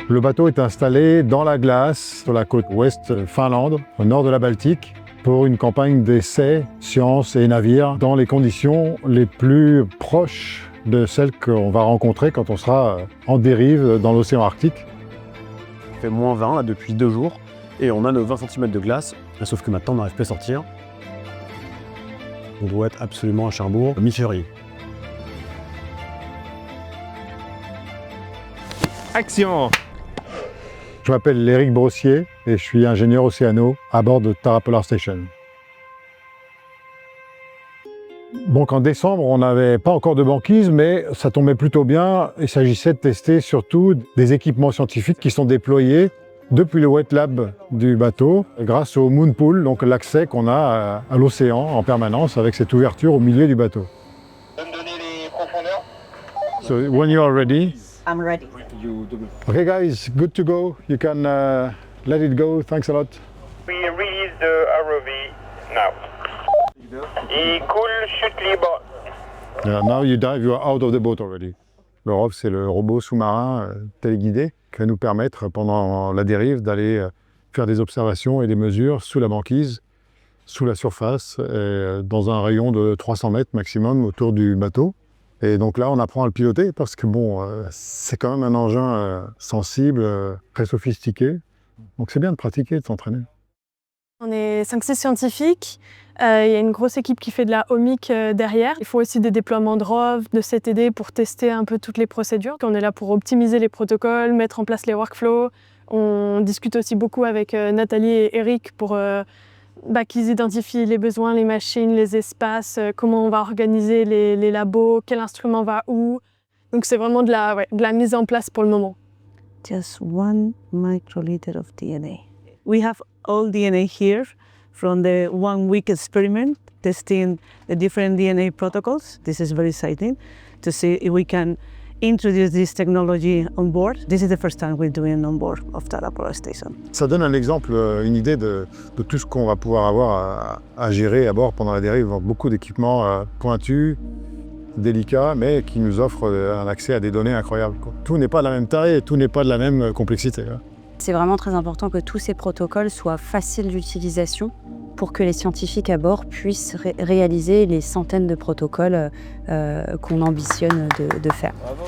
Le bateau est installé dans la glace, sur la côte ouest Finlande, au nord de la Baltique, pour une campagne d'essais, sciences et navires, dans les conditions les plus proches de celles qu'on va rencontrer quand on sera en dérive dans l'océan Arctique. Il fait -20 là, depuis 2 jours, et on a nos 20 cm de glace, sauf que maintenant on n'arrive plus à sortir. On doit être absolument à Cherbourg, mi-février. Action! Je m'appelle Éric Brossier et je suis ingénieur océano à bord de Tara Polar Station. Donc en décembre, on n'avait pas encore de banquise, mais ça tombait plutôt bien. Il s'agissait de tester surtout des équipements scientifiques qui sont déployés depuis le wet lab du bateau, grâce au moon pool, donc l'accès qu'on a à l'océan en permanence avec cette ouverture au milieu du bateau. De me donner les profondeurs. So when you are ready. I'm ready. Okay guys, good to go. You can let it go. Thanks a lot. We release the ROV now. Il coule, chute libre. Yeah, now you dive, you are out of the boat already. Le ROV, c'est le robot sous-marin téléguidé qui va nous permettre pendant la dérive d'aller faire des observations et des mesures sous la banquise, sous la surface, dans un rayon de 300 mètres maximum autour du bateau. Et donc là, on apprend à le piloter parce que bon, c'est quand même un engin sensible, très sophistiqué. Donc c'est bien de pratiquer, de s'entraîner. On est 5-6 scientifiques. Il y a une grosse équipe qui fait de la omic derrière. Il faut aussi des déploiements de ROV, de CTD pour tester un peu toutes les procédures. On est là pour optimiser les protocoles, mettre en place les workflows. On discute aussi beaucoup avec Nathalie et Eric pour qu'ils identifient les besoins, les machines, les espaces, comment on va organiser les labos, quel instrument va où. Donc c'est vraiment de la mise en place pour le moment. Just 1 microliter of DNA. We have all DNA here from the 1 week experiment testing the different DNA protocols. This is very exciting to see if we can introduce this technology on board. This is the first time we're doing on board of Tara Polar Station. Ça donne un exemple, une idée de tout ce qu'on va pouvoir avoir à gérer à bord pendant la dérive. Beaucoup d'équipements pointus, délicats, mais qui nous offrent un accès à des données incroyables. Tout n'est pas de la même taille et tout n'est pas de la même complexité. C'est vraiment très important que tous ces protocoles soient faciles d'utilisation pour que les scientifiques à bord puissent réaliser les centaines de protocoles qu'on ambitionne de faire. Bravo.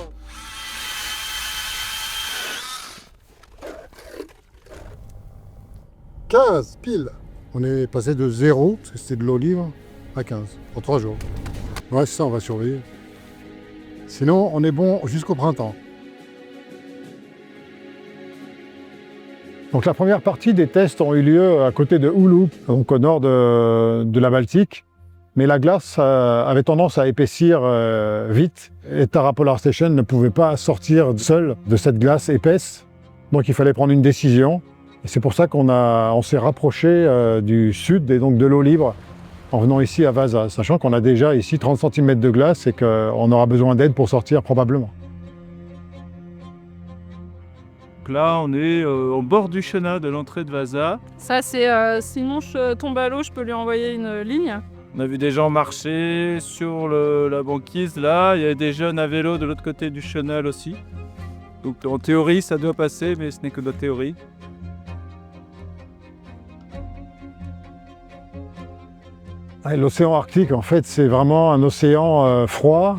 « 15 pile !» On est passé de 0, parce que c'était de l'eau libre, à 15, en 3 jours. Ouais, c'est ça, on va surveiller. Sinon, on est bon jusqu'au printemps. Donc la première partie des tests ont eu lieu à côté de Oulu, donc au nord de la Baltique. Mais la glace avait tendance à épaissir vite et Tara Polar Station ne pouvait pas sortir seule de cette glace épaisse. Donc il fallait prendre une décision. Et c'est pour ça qu'on s'est rapproché du sud et donc de l'eau libre en venant ici à Vaasa, sachant qu'on a déjà ici 30 cm de glace et qu'on aura besoin d'aide pour sortir probablement. Là, on est au bord du chenal de l'entrée de Vaasa. Ça, c'est sinon je tombe à l'eau, je peux lui envoyer une ligne. On a vu des gens marcher sur la banquise là. Il y a des jeunes à vélo de l'autre côté du chenal aussi. Donc en théorie, ça doit passer, mais ce n'est que de la théorie. L'océan Arctique, en fait, c'est vraiment un océan froid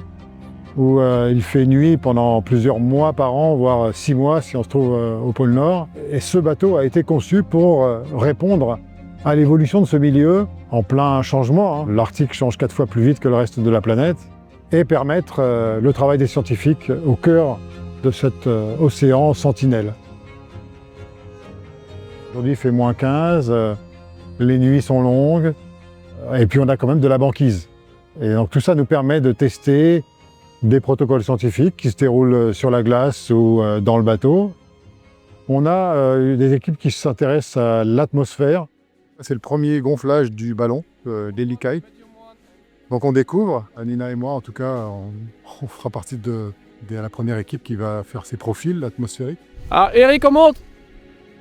où il fait nuit pendant plusieurs mois par an, voire 6 mois si on se trouve au pôle Nord. Et ce bateau a été conçu pour répondre à l'évolution de ce milieu en plein changement. L'Arctique change 4 fois plus vite que le reste de la planète et permettre le travail des scientifiques au cœur de cet océan sentinelle. Aujourd'hui, il fait -15, les nuits sont longues et puis on a quand même de la banquise. Et donc tout ça nous permet de tester des protocoles scientifiques qui se déroulent sur la glace ou dans le bateau. On a des équipes qui s'intéressent à l'atmosphère. C'est le premier gonflage du ballon, d'Helikite. Donc on découvre, Nina et moi en tout cas, on fera partie de la première équipe qui va faire ces profils atmosphériques. Ah, Eric, on monte!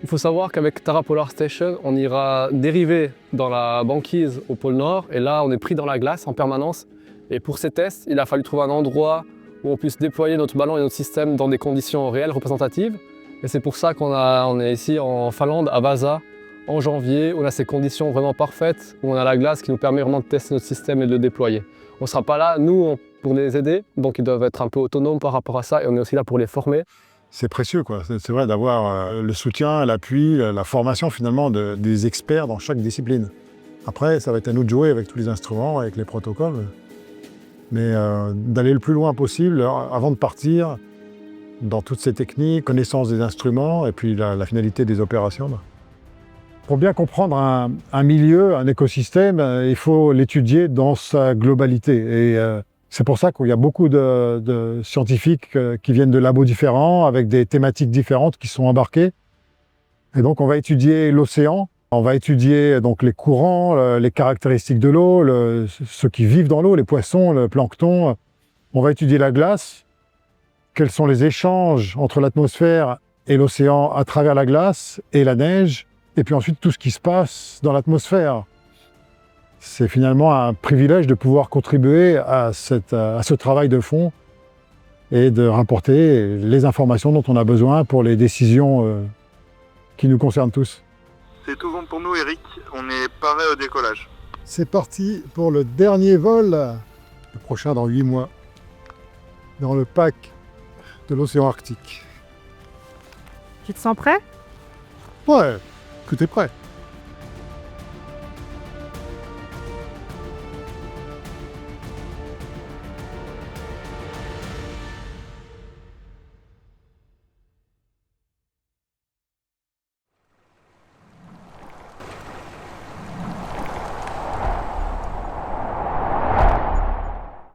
Il faut savoir qu'avec Tara Polar Station, on ira dériver dans la banquise au pôle Nord et là on est pris dans la glace en permanence. Et pour ces tests, il a fallu trouver un endroit où on puisse déployer notre ballon et notre système dans des conditions réelles, représentatives. Et c'est pour ça on est ici en Finlande, à Vasa, en janvier, où on a ces conditions vraiment parfaites, où on a la glace qui nous permet vraiment de tester notre système et de le déployer. On ne sera pas là, nous, pour les aider, donc ils doivent être un peu autonomes par rapport à ça, et on est aussi là pour les former. C'est précieux, quoi. C'est vrai d'avoir le soutien, l'appui, la formation finalement des experts dans chaque discipline. Après, ça va être à nous de jouer avec tous les instruments, avec les protocoles, mais d'aller le plus loin possible avant de partir dans toutes ces techniques, connaissance des instruments et puis la finalité des opérations. Pour bien comprendre un milieu, un écosystème, il faut l'étudier dans sa globalité. Et c'est pour ça qu'il y a beaucoup de scientifiques qui viennent de labos différents, avec des thématiques différentes qui sont embarquées. Et donc on va étudier l'océan, on va étudier donc les courants, les caractéristiques de l'eau, ceux qui vivent dans l'eau, les poissons, le plancton. On va étudier la glace, quels sont les échanges entre l'atmosphère et l'océan à travers la glace et la neige, et puis ensuite tout ce qui se passe dans l'atmosphère. C'est finalement un privilège de pouvoir contribuer à ce travail de fond et de rapporter les informations dont on a besoin pour les décisions qui nous concernent tous. C'est tout bon pour nous, Eric. On est paré au décollage. C'est parti pour le dernier vol, le prochain dans 8 mois, dans le pack de l'océan Arctique. Tu te sens prêt? Ouais, tout est prêt.